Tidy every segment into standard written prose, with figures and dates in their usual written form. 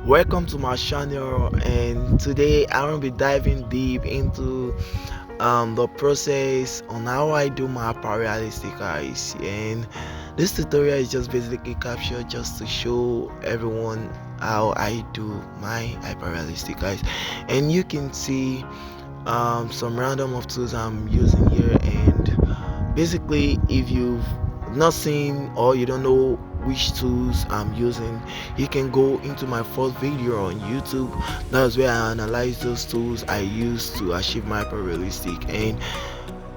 Welcome to my channel, and today I'm gonna be diving deep into the process on how I do my hyperrealistic eyes. And this tutorial is just basically captured just to show everyone how I do my hyperrealistic eyes. And you can see some random of tools I'm using here. And basically, if you've not seen or you don't know which tools I'm using, you can go into my first video on YouTube. That's where I analyze those tools I use to achieve my hyper realistic, and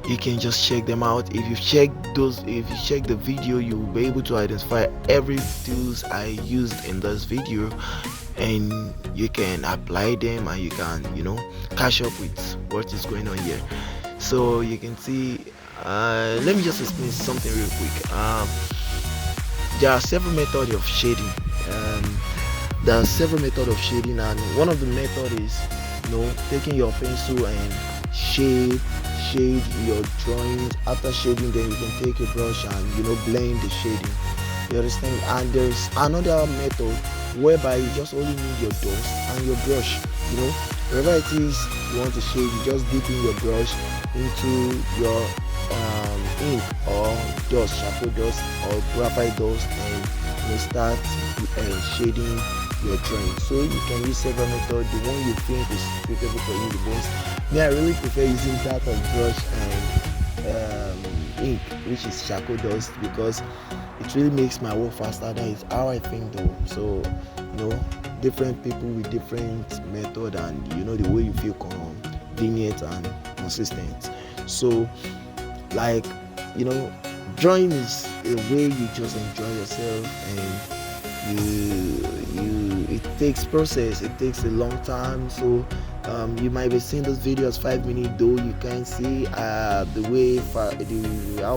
you can just check them out. If you check the video, you'll be able to identify every tools I used in this video, and you can apply them, and you can catch up with what is going on here. So you can see, let me just explain something real quick. There are several methods of shading. um, and one of the method is taking your pencil and shade your drawings. After shading, then you can take a brush and blend the shading. You understand? And there's another method whereby you just only need your dust and your brush. Wherever it is you want to shade, you just dip in your brush into your ink or dust, charcoal dust or graphite dust, and start shading your drawing. So you can use several methods. The one you think is suitable for you the most. Me, I really prefer using that of brush and ink, which is charcoal dust, because it really makes my work faster. That is how I think though. So different people with different method, and the way you feel convenient and consistent. So like drawing is a way you just enjoy yourself, and it takes process, it takes a long time. So you might be seeing this video as 5 minutes, though you can see how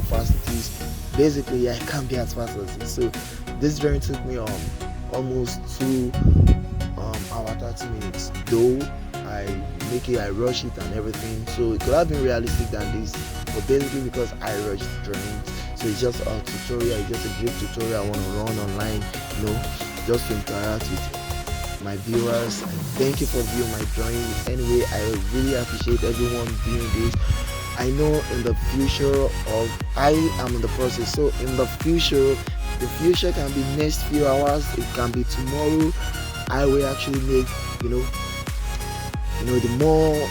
fast it is. Basically, I can't be as fast as this. So this drawing took me almost 2 hours 30 minutes, though I rush it and everything. So it could have been realistic than this, but basically because I rushed drawings, so it's just a tutorial. It's just a brief tutorial I want to run online, just to interact with my viewers. And thank you for viewing my drawings. Anyway, I really appreciate everyone viewing this. I know in the future I am in the process, so in the future can be next few hours, it can be tomorrow. I will actually make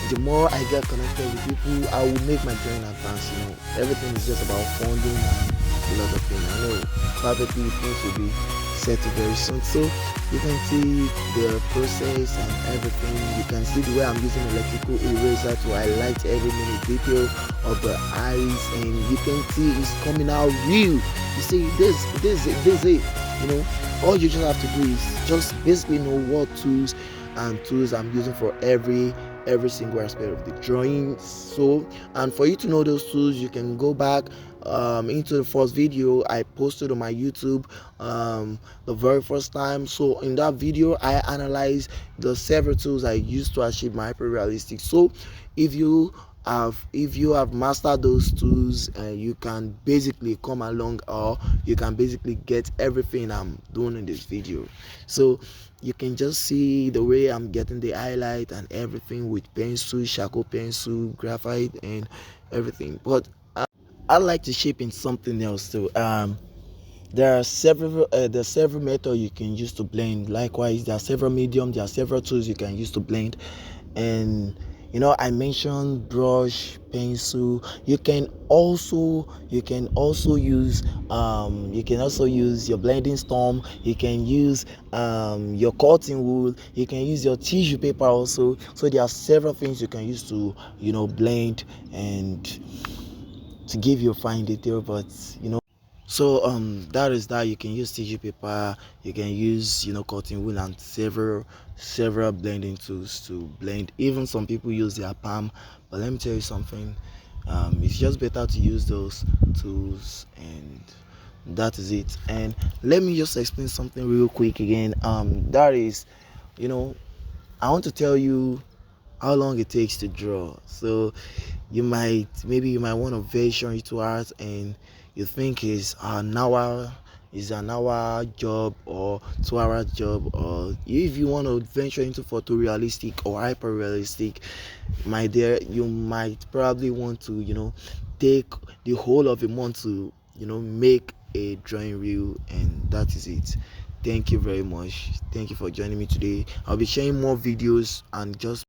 the more I get connected with people, I will make my journey advance. Everything is just about funding and a lot of things. I know perfectly things will be settled very soon. So you can see the process and everything. You can see the way I'm using electrical eraser to highlight every minute detail of the eyes, and you can see it's coming out real. You see this it. All you just have to do is just basically know what tools I'm using for every single aspect of the drawing. So, and for you to know those tools, you can go back into the first video I posted on my YouTube the very first time. So in that video I analyzed the several tools I used to achieve my hyper realistic. So if you have mastered those tools, you can basically come along, or you can basically get everything I'm doing in this video. So you can just see the way I'm getting the highlight and everything with pencil, charcoal pencil, graphite, and everything. But I like to shape in something else too. There are several methods you can use to blend. Likewise, there are several mediums, there are several tools you can use to blend. And I mentioned brush, pencil. You can also use your blending storm. You can use your cotton wool. You can use your tissue paper also. So there are several things you can use to blend and to give you a fine detail. But so that is that. You can use tissue paper, you can use cotton wool, and several blending tools to blend. Even some people use their palm, but let me tell you something, it's just better to use those tools, and that is it. And let me just explain something real quick again. That is, I want to tell you how long it takes to draw. So you might want to version it to art, and you think it's an hour, is an hour job or 2 hour job, or if you want to venture into photorealistic or hyper realistic, my dear, you might probably want to take the whole of a month to make a drawing reel, and that is it. Thank you very much. Thank you for joining me today. I'll be sharing more videos, and just